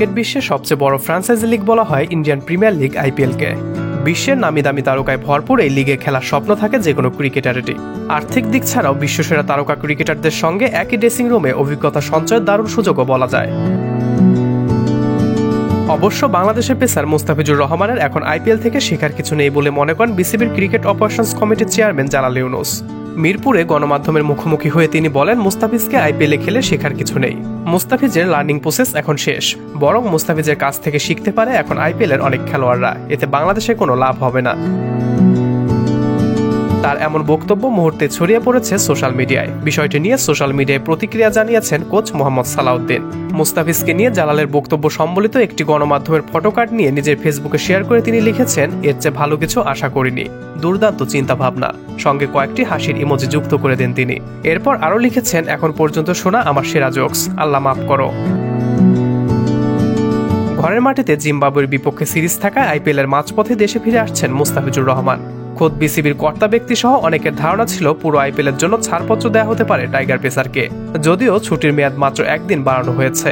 Cricket বিশ্বের সবচেয়ে বড় ফ্র্যাঞ্চাইজি লিগ বলা হয় ইন্ডিয়ান প্রিমিয়ার লিগ আইপিএলকে। বিশ্বের নামি দামি তারকায় ভরপুর এই লিগে খেলার স্বপ্ন থাকে যে কোনো ক্রিকেটারেরই। আর্থিক দিক ছাড়াও বিশ্বসেরা তারকা ক্রিকেটারদের সঙ্গে একই ড্রেসিং রুমে অভিজ্ঞতা সঞ্চয়ের দারুণ সুযোগও বলা যায়। অবশ্য বাংলাদেশের পেসার মুস্তাফিজুর রহমানের এখন আইপিএল থেকে শেখার কিছু নেই বলে মনে করেন বিসিবির ক্রিকেট অপারেশনস কমিটির চেয়ারম্যান জালাল ইউনুস। মিরপুরে গণমাধ্যমের মুখোমুখি হয়ে তিনি বলেন, মুস্তাফিজকে আইপিএলে খেলে শেখার কিছু নেই। মুস্তাফিজের লার্নিং প্রসেস এখন শেষ, বরং মুস্তাফিজের কাছ থেকে শিখতে পারে এখন আইপিএলের অনেক খেলোয়াড়রা, এতে বাংলাদেশে কোনো লাভ হবে না। তার এমন বক্তব্য মুহূর্তে ছড়িয়ে পড়েছে সোশ্যাল মিডিয়ায়। বিষয়টি নিয়ে সোশ্যাল মিডিয়ায় প্রতিক্রিয়া জানিয়েছেন কোচ মোহাম্মদ সালাউদ্দিন। মুস্তাফিজকে নিয়ে জালালের বক্তব্য সম্বলিত একটি গণমাধ্যমের ফটোকার্ড নিয়ে নিজের ফেসবুকে শেয়ার করে তিনি লিখেছেন, এর চেয়ে ভালো কিছু আশা করিনি, দুর্দান্ত চিন্তা ভাবনা, সঙ্গে কয়েকটি হাসির ইমোজি যুক্ত করে দেন তিনি। এরপর আরও লিখেছেন, এখন পর্যন্ত শোনা আমার সেরা জোকস, আল্লাহ মাফ করো। ঘরের মাটিতে জিম্বাবুয়ের বিপক্ষে সিরিজ থাকায় আইপিএলের মাঝপথে দেশে ফিরে আসছেন মুস্তাফিজুর রহমান। খোদ বিসিবির কর্তা ব্যক্তি সহ অনেকের ধারণা ছিল পুরো আইপিএলের জন্য ছাড়পত্র দেওয়া হতে পারে টাইগার পেসারকে, যদিও ছুটির মেয়াদ মাত্র একদিন বাড়ানো হয়েছে।